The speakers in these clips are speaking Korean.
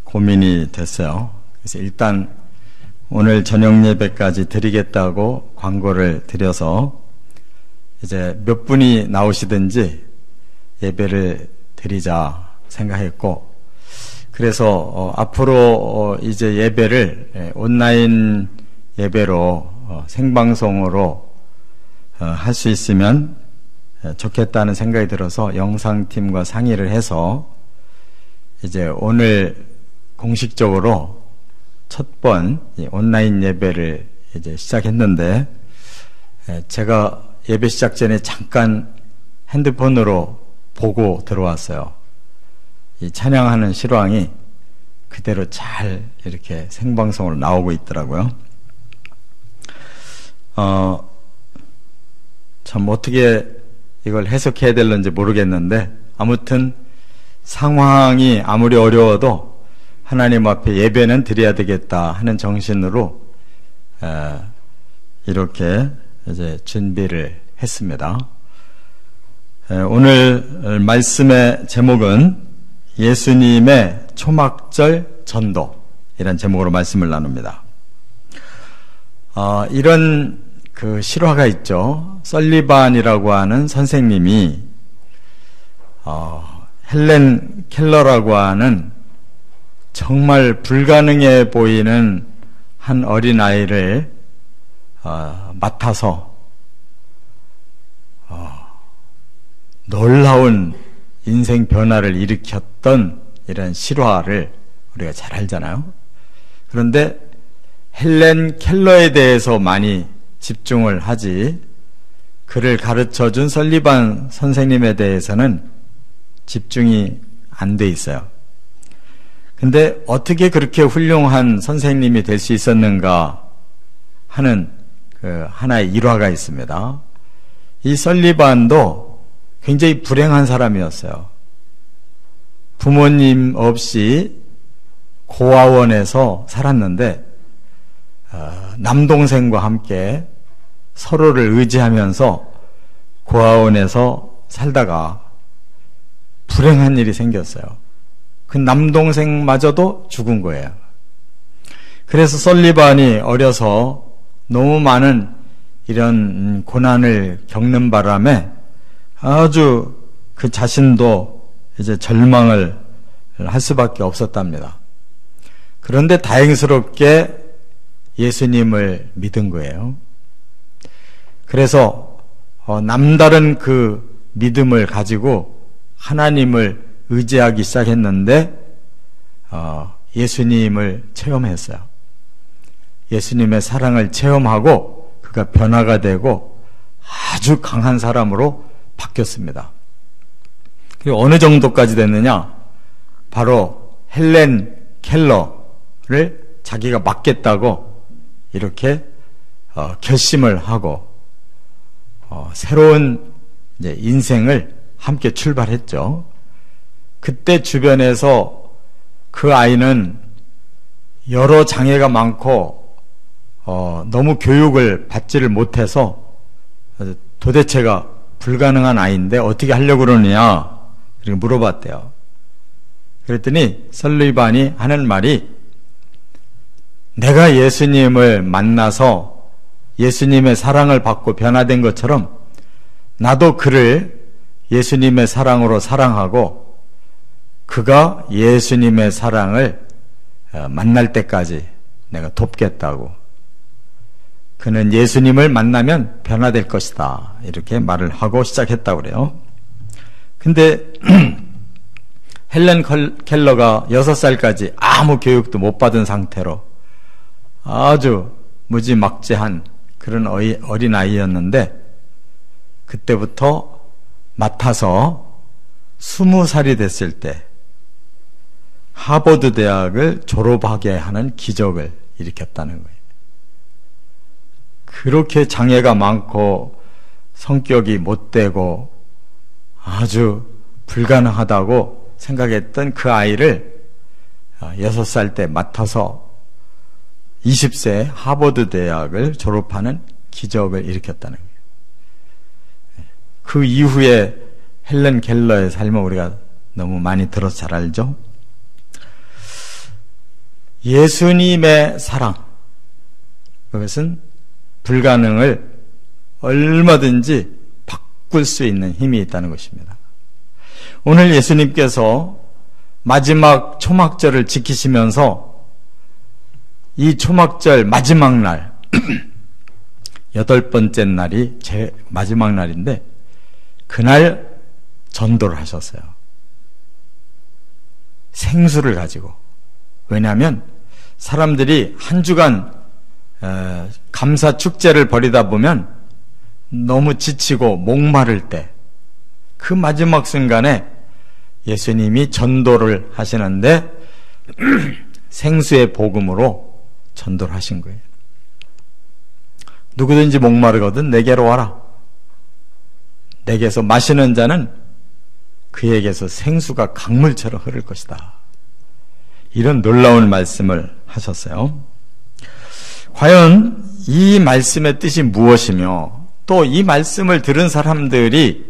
고민이 됐어요. 그래서 일단 오늘 저녁 예배까지 드리겠다고 광고를 드려서 이제 몇 분이 나오시든지 예배를 드리자 생각했고, 그래서 앞으로 이제 예배를 온라인 예배로 생방송으로 할 수 있으면 좋겠다는 생각이 들어서 영상팀과 상의를 해서 이제 오늘 공식적으로 첫 번 온라인 예배를 이제 시작했는데, 제가 예배 시작 전에 잠깐 핸드폰으로 보고 들어왔어요. 이 찬양하는 실황이 그대로 잘 이렇게 생방송으로 나오고 있더라고요. 참 어떻게 이걸 해석해야 될는지 모르겠는데, 아무튼 상황이 아무리 어려워도 하나님 앞에 예배는 드려야 되겠다 하는 정신으로 이렇게 이제 준비를 했습니다. 오늘 말씀의 제목은 예수님의 초막절 전도, 이런 제목으로 말씀을 나눕니다. 이런 그 실화가 있죠. 설리반이라고 하는 선생님이 헬렌 켈러라고 하는 정말 불가능해 보이는 한 어린아이를 맡아서 놀라운 인생 변화를 일으켰던 이런 실화를 우리가 잘 알잖아요. 그런데 헬렌 켈러에 대해서 많이 집중을 하지, 그를 가르쳐준 설리반 선생님에 대해서는 집중이 안 돼 있어요. 근데 어떻게 그렇게 훌륭한 선생님이 될 수 있었는가 하는 그 하나의 일화가 있습니다. 이 설리반도 굉장히 불행한 사람이었어요. 부모님 없이 고아원에서 살았는데 남동생과 함께 서로를 의지하면서 고아원에서 살다가 불행한 일이 생겼어요. 그 남동생마저도 죽은 거예요. 그래서 설리반이 어려서 너무 많은 이런 고난을 겪는 바람에 아주 그 자신도 이제 절망을 할 수밖에 없었답니다. 그런데 다행스럽게 예수님을 믿은 거예요. 그래서 남다른 그 믿음을 가지고 하나님을 의지하기 시작했는데 예수님을 체험했어요. 예수님의 사랑을 체험하고 그가 변화가 되고 아주 강한 사람으로 바뀌었습니다. 그리고 어느 정도까지 됐느냐? 바로 헬렌 켈러를 자기가 맡겠다고 이렇게 결심을 하고 새로운 이제 인생을 함께 출발했죠. 그때 주변에서 그 아이는 여러 장애가 많고 너무 교육을 받지를 못해서 도대체가 불가능한 아이인데 어떻게 하려고 그러느냐 그렇게 물어봤대요. 그랬더니 설리반이 하는 말이, 내가 예수님을 만나서 예수님의 사랑을 받고 변화된 것처럼 나도 그를 예수님의 사랑으로 사랑하고 그가 예수님의 사랑을 만날 때까지 내가 돕겠다고. 그는 예수님을 만나면 변화될 것이다. 이렇게 말을 하고 시작했다고 그래요. 근데 헬렌 켈러가 6살까지 아무 교육도 못 받은 상태로 아주 무지막지한 그런 어린아이였는데, 그때부터 맡아서 20살이 됐을 때 하버드 대학을 졸업하게 하는 기적을 일으켰다는 거예요. 그렇게 장애가 많고 성격이 못되고 아주 불가능하다고 생각했던 그 아이를 6살 때 맡아서 20세 하버드 대학을 졸업하는 기적을 일으켰다는 거예요. 그 이후에 헬렌 켈러의 삶을 우리가 너무 많이 들어서 잘 알죠. 예수님의 사랑, 그것은 불가능을 얼마든지 바꿀 수 있는 힘이 있다는 것입니다. 오늘 예수님께서 마지막 초막절을 지키시면서 이 초막절 마지막 날, 8번째 날이 제 마지막 날인데 그날 전도를 하셨어요. 생수를 가지고. 왜냐하면 사람들이 한 주간 감사 축제를 벌이다 보면 너무 지치고 목마를 때 그 마지막 순간에 예수님이 전도를 하시는데 생수의 복음으로 전도를 하신 거예요. 누구든지 목마르거든 내게로 와라. 내게서 마시는 자는 그에게서 생수가 강물처럼 흐를 것이다. 이런 놀라운 말씀을 하셨어요. 과연 이 말씀의 뜻이 무엇이며 또 이 말씀을 들은 사람들이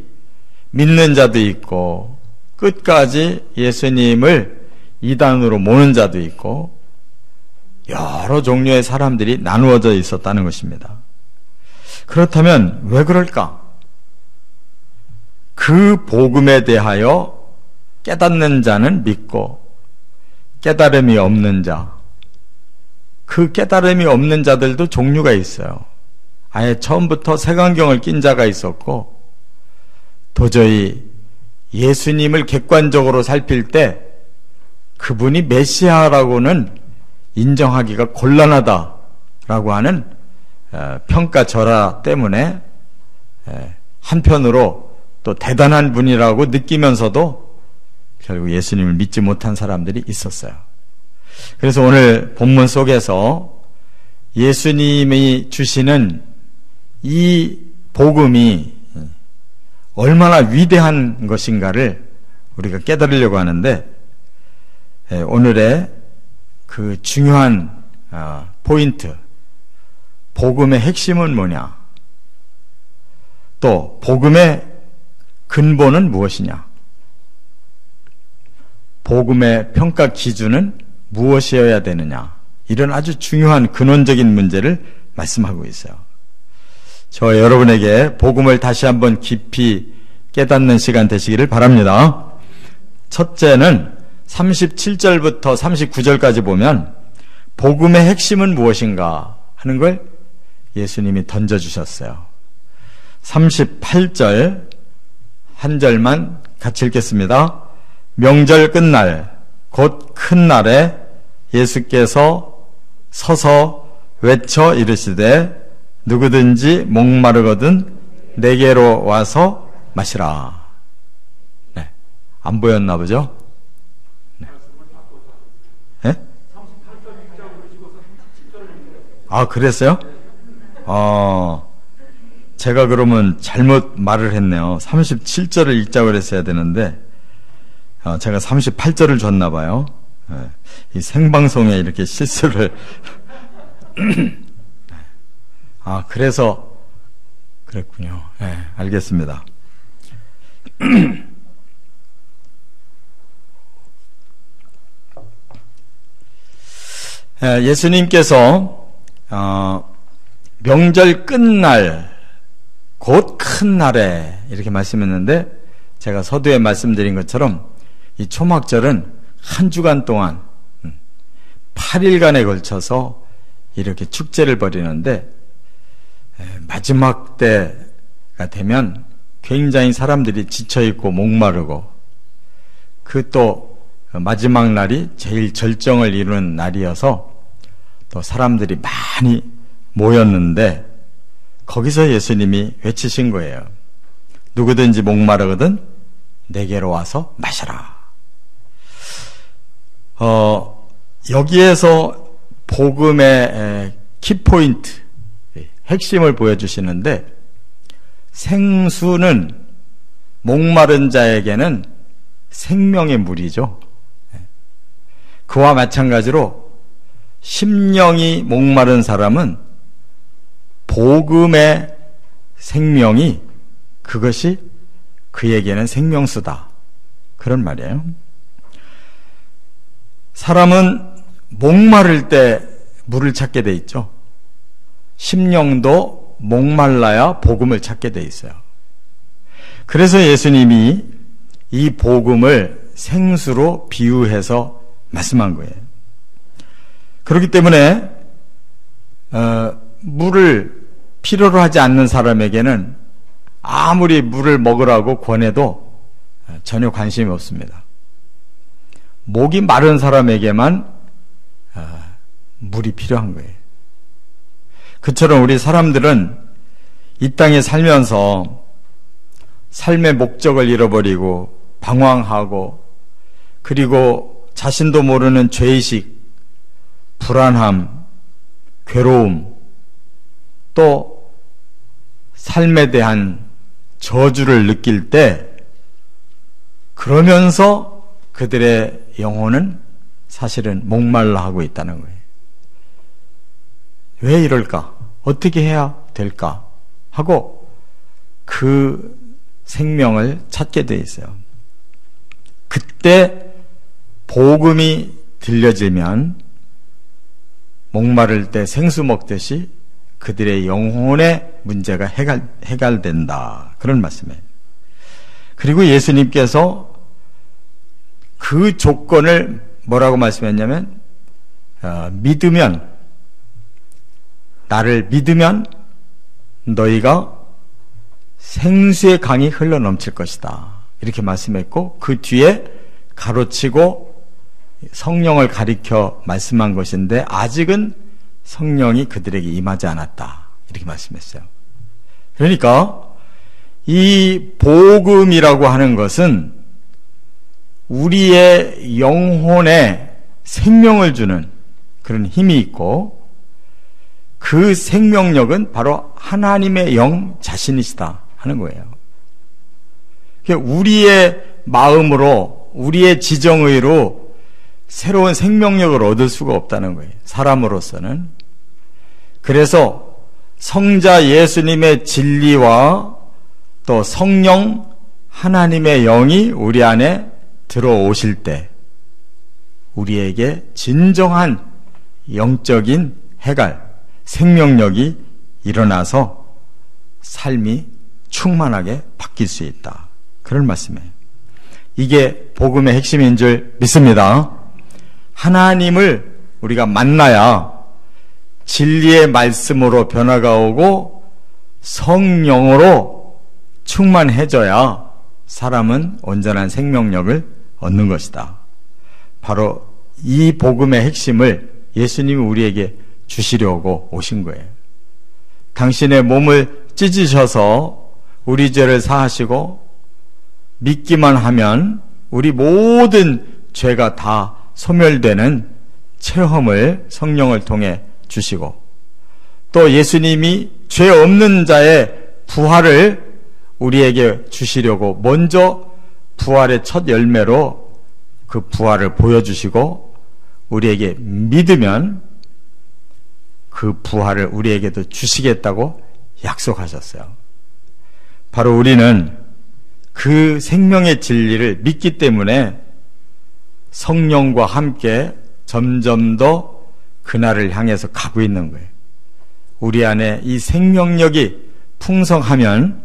믿는 자도 있고 끝까지 예수님을 이단으로 모는 자도 있고 여러 종류의 사람들이 나누어져 있었다는 것입니다. 그렇다면 왜 그럴까? 그 복음에 대하여 깨닫는 자는 믿고 깨달음이 없는 자, 그 깨달음이 없는 자들도 종류가 있어요. 아예 처음부터 색안경을 낀 자가 있었고 도저히 예수님을 객관적으로 살필 때 그분이 메시아라고는 인정하기가 곤란하다라고 하는 평가절하 때문에 한편으로 또 대단한 분이라고 느끼면서도 결국 예수님을 믿지 못한 사람들이 있었어요. 그래서 오늘 본문 속에서 예수님이 주시는 이 복음이 얼마나 위대한 것인가를 우리가 깨달으려고 하는데 오늘의 그 중요한 포인트, 복음의 핵심은 뭐냐? 또 복음의 근본은 무엇이냐? 복음의 평가 기준은 무엇이어야 되느냐? 이런 아주 중요한 근원적인 문제를 말씀하고 있어요. 저 여러분에게 복음을 다시 한번 깊이 깨닫는 시간 되시기를 바랍니다. 첫째는 37절부터 39절까지 보면 복음의 핵심은 무엇인가 하는 걸 예수님이 던져주셨어요. 38절 한 절만 같이 읽겠습니다. 명절 끝날 곧 큰 날에 예수께서 서서 외쳐 이르시되 누구든지 목마르거든 내게로 와서 마시라. 네. 안 보였나 보죠? 네? 아, 그랬어요? 제가 그러면 잘못 말을 했네요. 37절을 읽자고 그랬어야 되는데 제가 38절을 줬나 봐요. 네. 이 생방송에 이렇게 실수를 그래서 그랬군요. 네, 알겠습니다. 예수님께서 명절 끝날 곧 큰 날에 이렇게 말씀했는데 제가 서두에 말씀드린 것처럼 이 초막절은 한 주간 동안 8일간에 걸쳐서 이렇게 축제를 벌이는데 마지막 때가 되면 굉장히 사람들이 지쳐있고 목마르고 그 또 마지막 날이 제일 절정을 이루는 날이어서 또 사람들이 많이 모였는데 거기서 예수님이 외치신 거예요. 누구든지 목마르거든 내게로 와서 마셔라. 여기에서 복음의 키포인트, 핵심을 보여주시는데 생수는 목마른 자에게는 생명의 물이죠. 그와 마찬가지로 심령이 목마른 사람은 복음의 생명이 그것이 그에게는 생명수다. 그런 말이에요. 사람은 목마를 때 물을 찾게 돼 있죠. 심령도 목말라야 복음을 찾게 돼 있어요. 그래서 예수님이 이 복음을 생수로 비유해서 말씀한 거예요. 그렇기 때문에 물을 필요로 하지 않는 사람에게는 아무리 물을 먹으라고 권해도 전혀 관심이 없습니다. 목이 마른 사람에게만 물이 필요한 거예요. 그처럼 우리 사람들은 이 땅에 살면서 삶의 목적을 잃어버리고 방황하고, 그리고 자신도 모르는 죄의식, 불안함, 괴로움, 또 삶에 대한 저주를 느낄 때, 그러면서 그들의 영혼은 사실은 목말라 하고 있다는 거예요. 왜 이럴까? 어떻게 해야 될까? 하고 그 생명을 찾게 돼 있어요. 그때 복음이 들려지면 목마를 때 생수 먹듯이 그들의 영혼의 문제가 해결된다. 그런 말씀이에요. 그리고 예수님께서 그 조건을 뭐라고 말씀했냐면, 나를 믿으면 너희가 생수의 강이 흘러 넘칠 것이다. 이렇게 말씀했고, 그 뒤에 가로치고 성령을 가리켜 말씀한 것인데, 아직은 성령이 그들에게 임하지 않았다. 이렇게 말씀했어요. 그러니까 이 복음이라고 하는 것은 우리의 영혼에 생명을 주는 그런 힘이 있고, 그 생명력은 바로 하나님의 영 자신이시다 하는 거예요. 우리의 마음으로, 우리의 지정의로 새로운 생명력을 얻을 수가 없다는 거예요, 사람으로서는. 그래서 성자 예수님의 진리와 또 성령 하나님의 영이 우리 안에 들어오실 때 우리에게 진정한 영적인 해갈, 생명력이 일어나서 삶이 충만하게 바뀔 수 있다. 그런 말씀이에요. 이게 복음의 핵심인 줄 믿습니다. 하나님을 우리가 만나야 진리의 말씀으로 변화가 오고 성령으로 충만해져야 사람은 온전한 생명력을 얻는 것이다. 바로 이 복음의 핵심을 예수님이 우리에게 주시려고 오신 거예요. 당신의 몸을 찢으셔서 우리 죄를 사하시고 믿기만 하면 우리 모든 죄가 다 소멸되는 체험을 성령을 통해 주시고, 또 예수님이 죄 없는 자의 부활을 우리에게 주시려고 먼저 부활의 첫 열매로 그 부활을 보여주시고, 우리에게 믿으면 그 부활을 우리에게도 주시겠다고 약속하셨어요. 바로 우리는 그 생명의 진리를 믿기 때문에 성령과 함께 점점 더 그날을 향해서 가고 있는 거예요. 우리 안에 이 생명력이 풍성하면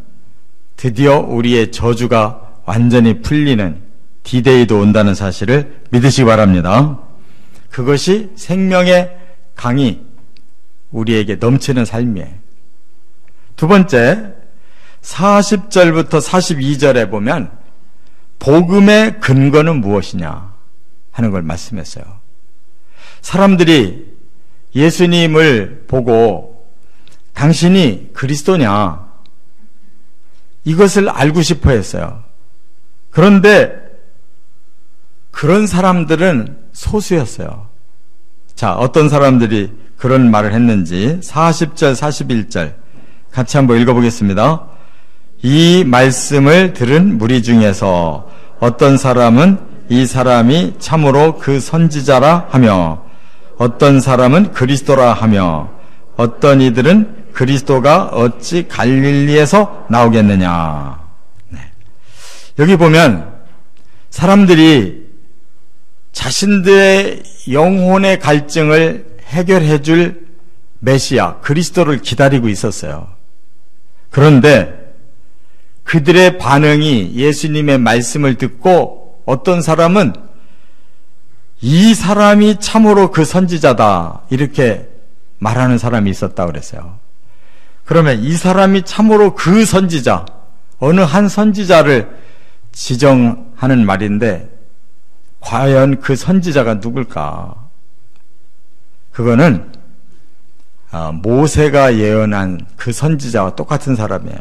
드디어 우리의 저주가 완전히 풀리는 디데이도 온다는 사실을 믿으시기 바랍니다. 그것이 생명의 강이 우리에게 넘치는 삶이에요. 두 번째, 40절부터 42절에 보면 복음의 근거는 무엇이냐 하는 걸 말씀했어요. 사람들이 예수님을 보고 당신이 그리스도냐, 이것을 알고 싶어 했어요. 그런데 그런 사람들은 소수였어요. 자, 어떤 사람들이 그런 말을 했는지 40절, 41절 같이 한번 읽어보겠습니다. 이 말씀을 들은 무리 중에서 어떤 사람은 이 사람이 참으로 그 선지자라 하며, 어떤 사람은 그리스도라 하며, 어떤 이들은 그리스도가 어찌 갈릴리에서 나오겠느냐. 네. 여기 보면 사람들이 자신들의 영혼의 갈증을 해결해 줄 메시아, 그리스도를 기다리고 있었어요. 그런데 그들의 반응이 예수님의 말씀을 듣고 어떤 사람은 이 사람이 참으로 그 선지자다 이렇게 말하는 사람이 있었다고 그랬어요. 그러면 이 사람이 참으로 그 선지자, 어느 한 선지자를 지정하는 말인데 과연 그 선지자가 누굴까? 그거는 모세가 예언한 그 선지자와 똑같은 사람이에요.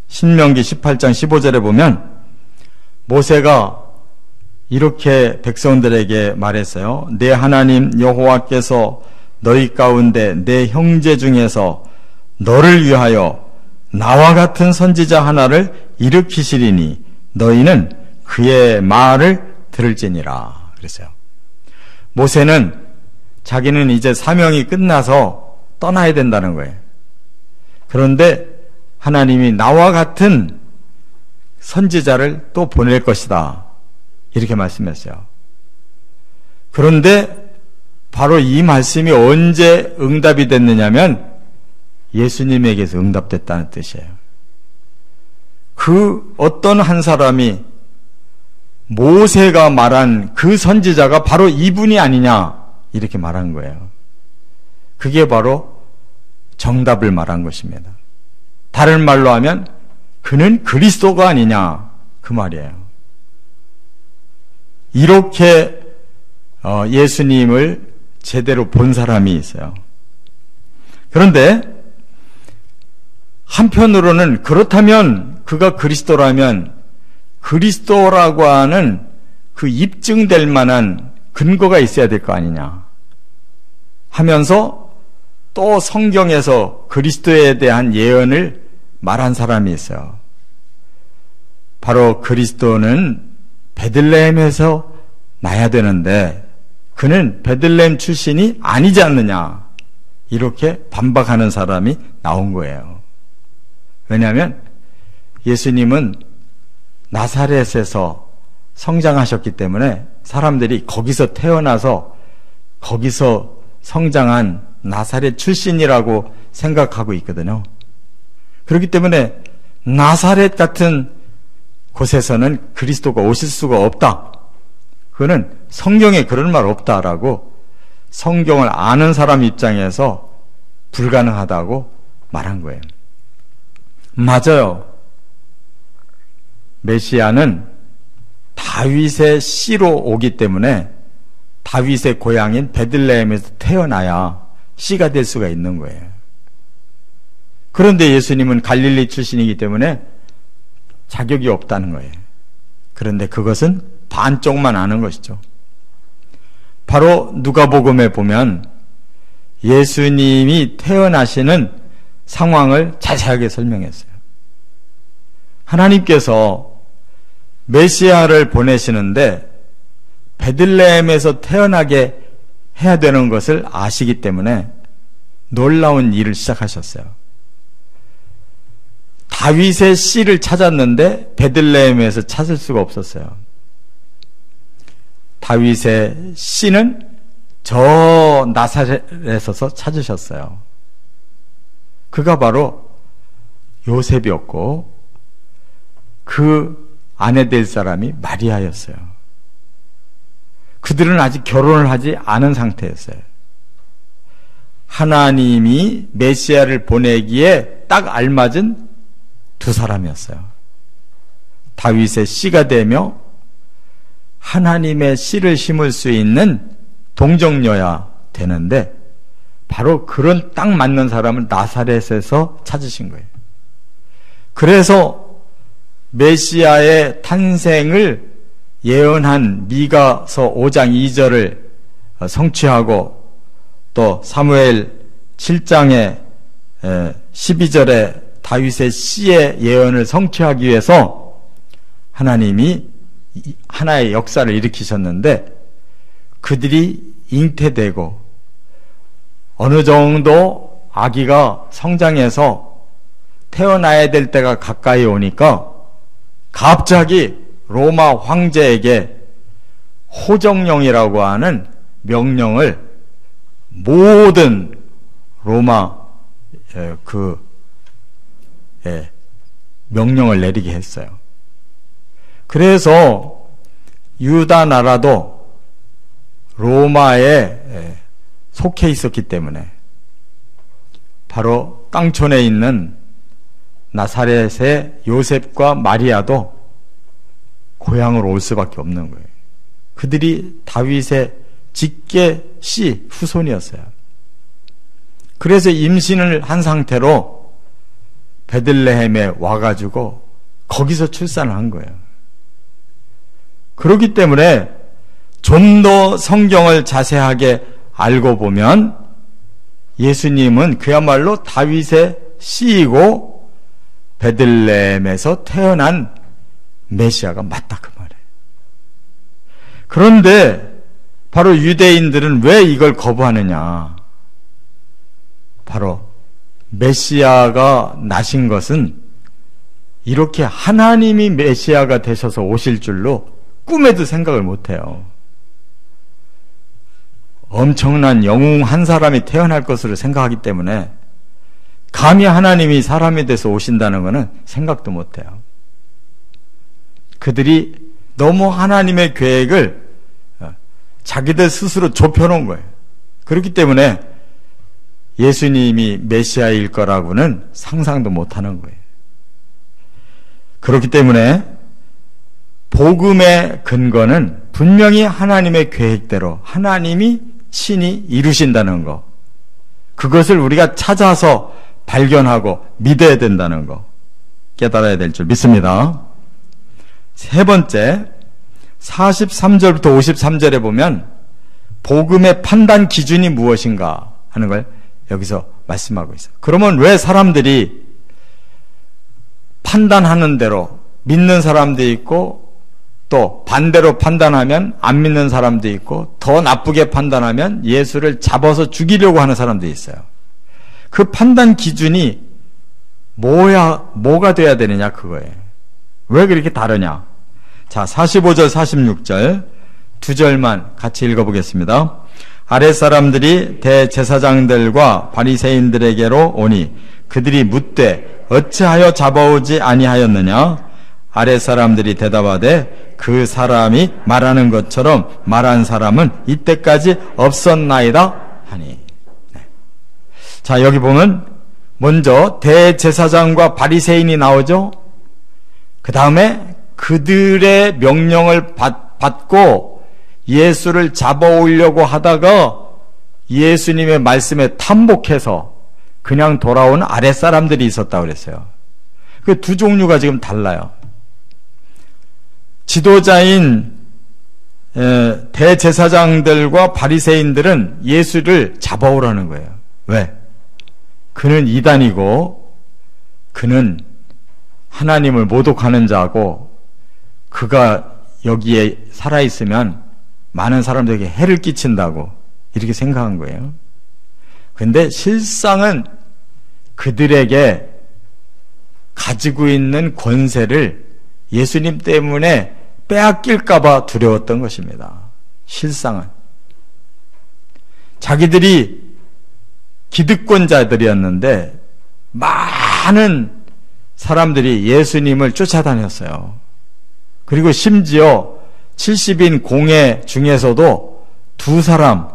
신명기 18장 15절에 보면 모세가 이렇게 백성들에게 말했어요. 내 하나님 여호와께서 너희 가운데 내 형제 중에서 너를 위하여 나와 같은 선지자 하나를 일으키시리니 너희는 그의 말을 들을지니라 그랬어요. 모세는 자기는 이제 사명이 끝나서 떠나야 된다는 거예요. 그런데 하나님이 나와 같은 선지자를 또 보낼 것이다 이렇게 말씀했어요. 그런데 바로 이 말씀이 언제 응답이 됐느냐면 예수님에게서 응답됐다는 뜻이에요. 그 어떤 한 사람이 모세가 말한 그 선지자가 바로 이분이 아니냐 이렇게 말한 거예요. 그게 바로 정답을 말한 것입니다. 다른 말로 하면 그는 그리스도가 아니냐 그 말이에요. 이렇게 예수님을 제대로 본 사람이 있어요. 그런데 한편으로는 그렇다면 그가 그리스도라면 그리스도라고 하는 그 입증될 만한 근거가 있어야 될 거 아니냐 하면서 또 성경에서 그리스도에 대한 예언을 말한 사람이 있어요. 바로 그리스도는 베들레헴에서 나야 되는데 그는 베들레헴 출신이 아니지 않느냐 이렇게 반박하는 사람이 나온 거예요. 왜냐하면 예수님은 나사렛에서 성장하셨기 때문에 사람들이 거기서 태어나서 거기서 성장한 나사렛 출신이라고 생각하고 있거든요. 그렇기 때문에 나사렛 같은 곳에서는 그리스도가 오실 수가 없다. 그거는 성경에 그런 말 없다라고 성경을 아는 사람 입장에서 불가능하다고 말한 거예요. 맞아요. 메시아는 다윗의 씨로 오기 때문에 다윗의 고향인 베들레헴에서 태어나야 씨가 될 수가 있는 거예요. 그런데 예수님은 갈릴리 출신이기 때문에 자격이 없다는 거예요. 그런데 그것은 반쪽만 아는 것이죠. 바로 누가복음에 보면 예수님이 태어나시는 상황을 자세하게 설명했어요. 하나님께서 메시아를 보내시는데 베들레헴에서 태어나게 해야 되는 것을 아시기 때문에 놀라운 일을 시작하셨어요. 다윗의 씨를 찾았는데 베들레헴에서 찾을 수가 없었어요. 다윗의 씨는 저 나사렛에서 찾으셨어요. 그가 바로 요셉이었고 그 아내 될 사람이 마리아였어요. 그들은 아직 결혼을 하지 않은 상태였어요. 하나님이 메시아를 보내기에 딱 알맞은 두 사람이었어요. 다윗의 씨가 되며 하나님의 씨를 심을 수 있는 동정녀야 되는데 바로 그런 딱 맞는 사람을 나사렛에서 찾으신 거예요. 그래서 메시아의 탄생을 예언한 미가서 5장 2절을 성취하고 또 사무엘 7장의 12절에 다윗의 씨의 예언을 성취하기 위해서 하나님이 하나의 역사를 일으키셨는데 그들이 잉태되고 어느 정도 아기가 성장해서 태어나야 될 때가 가까이 오니까 갑자기 로마 황제에게 호정령이라고 하는 명령을 모든 로마 명령을 내리게 했어요. 그래서 유다 나라도 로마에 속해 있었기 때문에 바로 깡촌에 있는 나사렛의 요셉과 마리아도 고향으로 올 수밖에 없는 거예요. 그들이 다윗의 직계 씨 후손이었어요. 그래서 임신을 한 상태로 베들레헴에 와가지고 거기서 출산을 한 거예요. 그렇기 때문에 좀 더 성경을 자세하게 알고 보면 예수님은 그야말로 다윗의 씨이고 베들레헴에서 태어난 메시아가 맞다 그 말이에요. 그런데 바로 유대인들은 왜 이걸 거부하느냐? 바로 메시아가 나신 것은 이렇게 하나님이 메시아가 되셔서 오실 줄로 꿈에도 생각을 못해요. 엄청난 영웅 한 사람이 태어날 것으로 생각하기 때문에 감히 하나님이 사람이 돼서 오신다는 것은 생각도 못해요. 그들이 너무 하나님의 계획을 자기들 스스로 좁혀놓은 거예요. 그렇기 때문에 예수님이 메시아일 거라고는 상상도 못하는 거예요. 그렇기 때문에 복음의 근거는 분명히 하나님의 계획대로 하나님이 친히 이루신다는 거, 그것을 우리가 찾아서 발견하고 믿어야 된다는 거 깨달아야 될 줄 믿습니다. 세 번째, 43절부터 53절에 보면 복음의 판단 기준이 무엇인가 하는 걸 여기서 말씀하고 있어요. 그러면 왜 사람들이 판단하는 대로 믿는 사람도 있고 또 반대로 판단하면 안 믿는 사람도 있고 더 나쁘게 판단하면 예수를 잡아서 죽이려고 하는 사람도 있어요. 그 판단 기준이 뭐가 돼야 되느냐 그거예요. 왜 그렇게 다르냐? 자, 45절 46절 두 절만 같이 읽어보겠습니다. 아랫사람들이 대제사장들과 바리새인들에게로 오니 그들이 묻되 어찌하여 잡아오지 아니하였느냐? 아랫사람들이 대답하되 그 사람이 말하는 것처럼 말한 사람은 이때까지 없었나이다 하니. 네. 자, 여기 보면 먼저 대제사장과 바리새인이 나오죠. 그 다음에 그들의 명령을 받고 예수를 잡아오려고 하다가 예수님의 말씀에 탐복해서 그냥 돌아온 아랫사람들이 있었다고 그랬어요. 그 두 종류가 지금 달라요. 지도자인 대제사장들과 바리새인들은 예수를 잡아오라는 거예요. 왜? 그는 이단이고 그는 하나님을 모독하는 자고 그가 여기에 살아있으면 많은 사람들에게 해를 끼친다고 이렇게 생각한 거예요. 그런데 실상은 그들에게 가지고 있는 권세를 예수님 때문에 빼앗길까봐 두려웠던 것입니다. 실상은. 자기들이 기득권자들이었는데 많은 사람들이 예수님을 쫓아다녔어요. 그리고 심지어 70인 공회 중에서도 두 사람,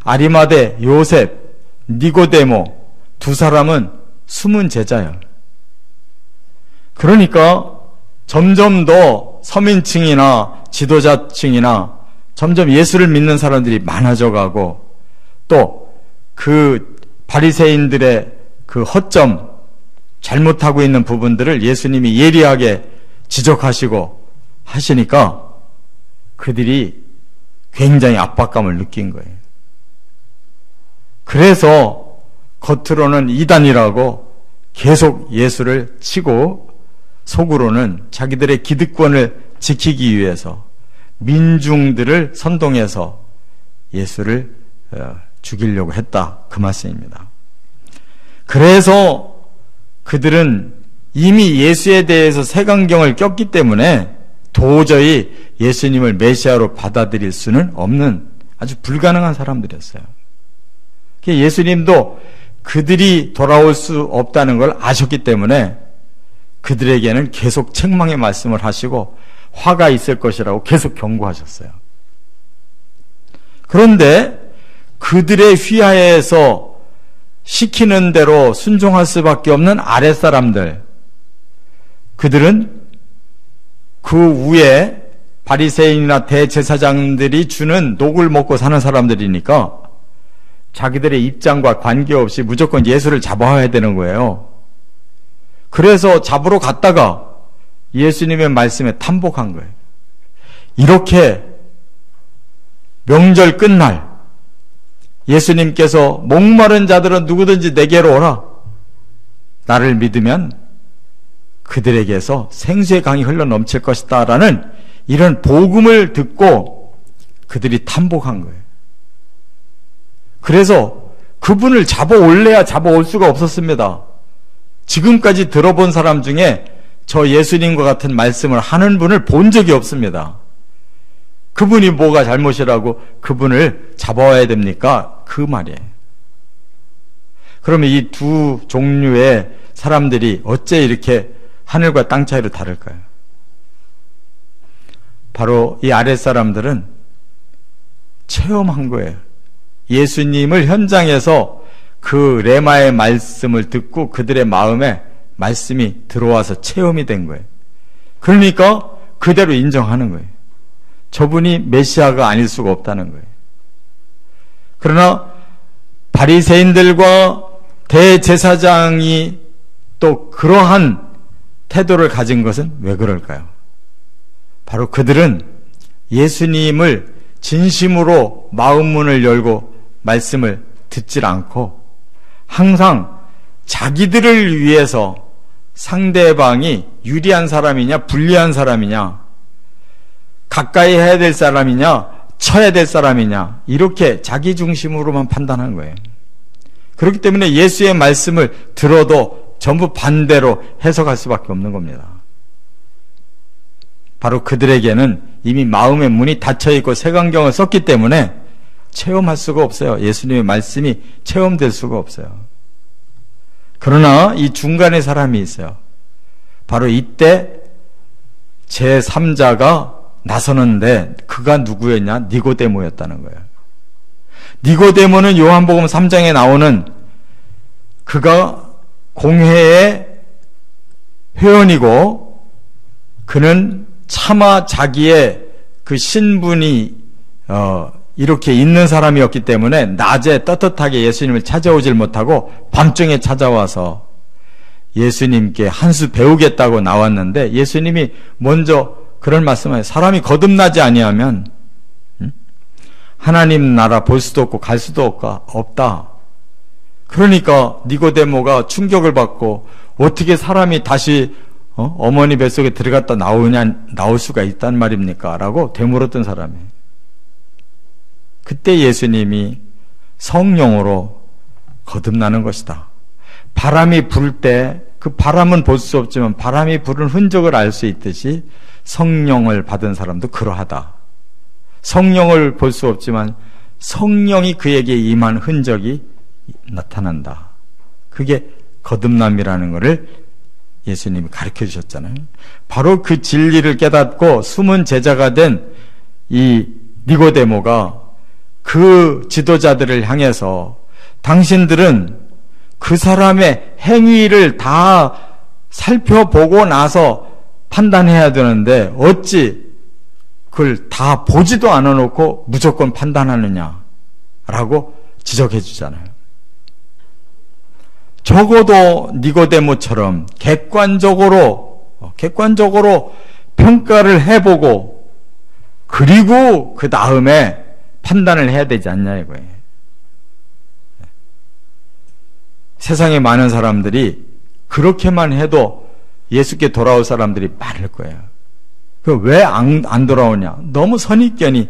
아리마대 요셉, 니고데모 두 사람은 숨은 제자예요. 그러니까 점점 더 서민층이나 지도자층이나 점점 예수를 믿는 사람들이 많아져 가고 또 그 바리새인들의 그 허점, 잘못하고 있는 부분들을 예수님이 예리하게 지적하시고 하시니까 그들이 굉장히 압박감을 느낀 거예요. 그래서 겉으로는 이단이라고 계속 예수를 치고 속으로는 자기들의 기득권을 지키기 위해서 민중들을 선동해서 예수를 죽이려고 했다 그 말씀입니다. 그래서 그들은 이미 예수에 대해서 색안경을 꼈기 때문에 도저히 예수님을 메시아로 받아들일 수는 없는 아주 불가능한 사람들이었어요. 예수님도 그들이 돌아올 수 없다는 걸 아셨기 때문에 그들에게는 계속 책망의 말씀을 하시고 화가 있을 것이라고 계속 경고하셨어요. 그런데 그들의 휘하에서 시키는 대로 순종할 수밖에 없는 아랫사람들, 그들은 그 위에 바리새인이나 대제사장들이 주는 녹을 먹고 사는 사람들이니까 자기들의 입장과 관계없이 무조건 예수를 잡아야 되는 거예요. 그래서 잡으러 갔다가 예수님의 말씀에 탄복한 거예요. 이렇게 명절 끝날 예수님께서 목마른 자들은 누구든지 내게로 오라. 나를 믿으면 그들에게서 생수의 강이 흘러 넘칠 것이다 라는 이런 복음을 듣고 그들이 탄복한 거예요. 그래서 그분을 잡아올래야 잡아올 수가 없었습니다. 지금까지 들어본 사람 중에 저 예수님과 같은 말씀을 하는 분을 본 적이 없습니다. 그분이 뭐가 잘못이라고 그분을 잡아와야 됩니까? 그 말이에요. 그러면 이 두 종류의 사람들이 어째 이렇게 하늘과 땅 차이로 다를까요? 바로 이 아랫사람들은 체험한 거예요. 예수님을 현장에서 그 레마의 말씀을 듣고 그들의 마음에 말씀이 들어와서 체험이 된 거예요. 그러니까 그대로 인정하는 거예요. 저분이 메시아가 아닐 수가 없다는 거예요. 그러나 바리새인들과 대제사장이 또 그러한 태도를 가진 것은 왜 그럴까요? 바로 그들은 예수님을 진심으로 마음 문을 열고 말씀을 듣질 않고 항상 자기들을 위해서 상대방이 유리한 사람이냐 불리한 사람이냐, 가까이 해야 될 사람이냐 쳐야 될 사람이냐, 이렇게 자기 중심으로만 판단한 거예요. 그렇기 때문에 예수의 말씀을 들어도 전부 반대로 해석할 수밖에 없는 겁니다. 바로 그들에게는 이미 마음의 문이 닫혀있고 색안경을 썼기 때문에 체험할 수가 없어요. 예수님의 말씀이 체험될 수가 없어요. 그러나 이 중간에 사람이 있어요. 바로 이때 제3자가 나서는데 그가 누구였냐? 니고데모였다는 거예요. 니고데모는 요한복음 3장에 나오는 그가 공회의 회원이고 그는 차마 자기의 그 신분이 이렇게 있는 사람이었기 때문에 낮에 떳떳하게 예수님을 찾아오질 못하고 밤중에 찾아와서 예수님께 한 수 배우겠다고 나왔는데 예수님이 먼저 그런 말씀을 해요. 사람이 거듭나지 아니하면 하나님 나라 볼 수도 없고 갈 수도 없다. 그러니까 니고데모가 충격을 받고 어떻게 사람이 다시 어머니 뱃속에 들어갔다 나올 수가 있단 말입니까? 라고 되물었던 사람이에요. 그때 예수님이 성령으로 거듭나는 것이다. 바람이 불 때 그 바람은 볼 수 없지만 바람이 부는 흔적을 알 수 있듯이 성령을 받은 사람도 그러하다. 성령을 볼 수 없지만 성령이 그에게 임한 흔적이 나타난다. 그게 거듭남이라는 것을 예수님이 가르쳐 주셨잖아요. 바로 그 진리를 깨닫고 숨은 제자가 된 이 니고데모가 그 지도자들을 향해서 당신들은 그 사람의 행위를 다 살펴보고 나서 판단해야 되는데 어찌 그걸 다 보지도 않아 놓고 무조건 판단하느냐라고 지적해 주잖아요. 적어도 니고데모처럼 객관적으로 평가를 해보고 그리고 그 다음에 판단을 해야 되지 않냐 이거예요. 세상에 많은 사람들이 그렇게만 해도 예수께 돌아올 사람들이 많을 거예요. 왜 안 돌아오냐? 너무 선입견이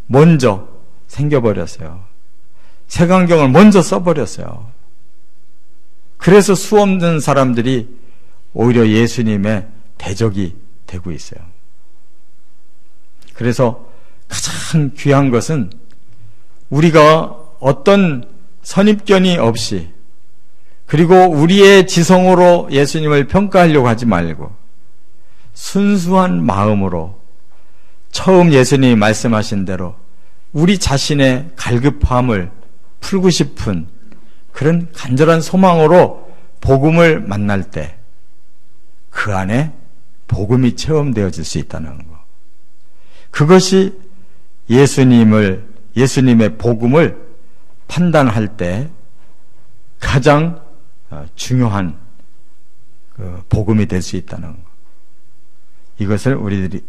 먼저 생겨버렸어요. 색안경을 먼저 써버렸어요. 그래서 수없는 사람들이 오히려 예수님의 대적이 되고 있어요. 그래서 가장 귀한 것은 우리가 어떤 선입견이 없이, 그리고 우리의 지성으로 예수님을 평가하려고 하지 말고 순수한 마음으로 처음 예수님이 말씀하신 대로 우리 자신의 갈급함을 풀고 싶은 그런 간절한 소망으로 복음을 만날 때 그 안에 복음이 체험되어질 수 있다는 것. 그것이 예수님의 복음을 판단할 때 가장 중요한 복음이 될 수 있다는 것. 이것을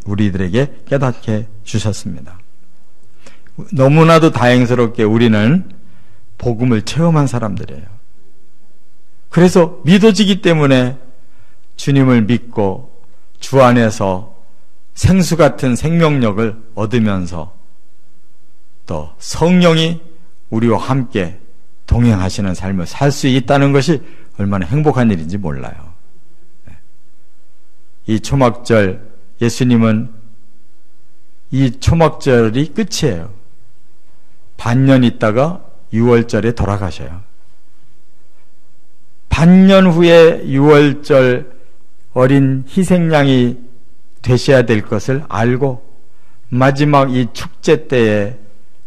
우리들에게 깨닫게 주셨습니다. 너무나도 다행스럽게 우리는 복음을 체험한 사람들이에요. 그래서 믿어지기 때문에 주님을 믿고 주 안에서 생수 같은 생명력을 얻으면서 또 성령이 우리와 함께 동행하시는 삶을 살 수 있다는 것이 얼마나 행복한 일인지 몰라요. 이 초막절, 예수님은 이 초막절이 끝이에요. 반년 있다가 6월절에 돌아가셔요. 반년 후에 6월절 어린 희생양이 되셔야 될 것을 알고 마지막 이 축제 때에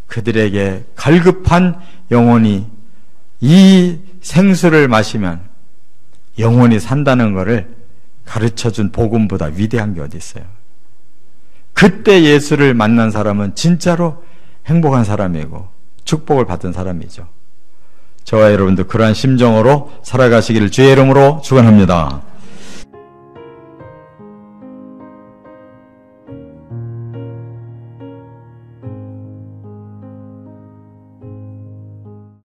그들에게 갈급한 영혼이 이 생수를 마시면 영혼이 산다는 것을 가르쳐준 복음보다 위대한 게 어디 있어요. 그때 예수를 만난 사람은 진짜로 행복한 사람이고 축복을 받은 사람이죠. 저와 여러분도 그러한 심정으로 살아가시기를 주의 이름으로 축원합니다.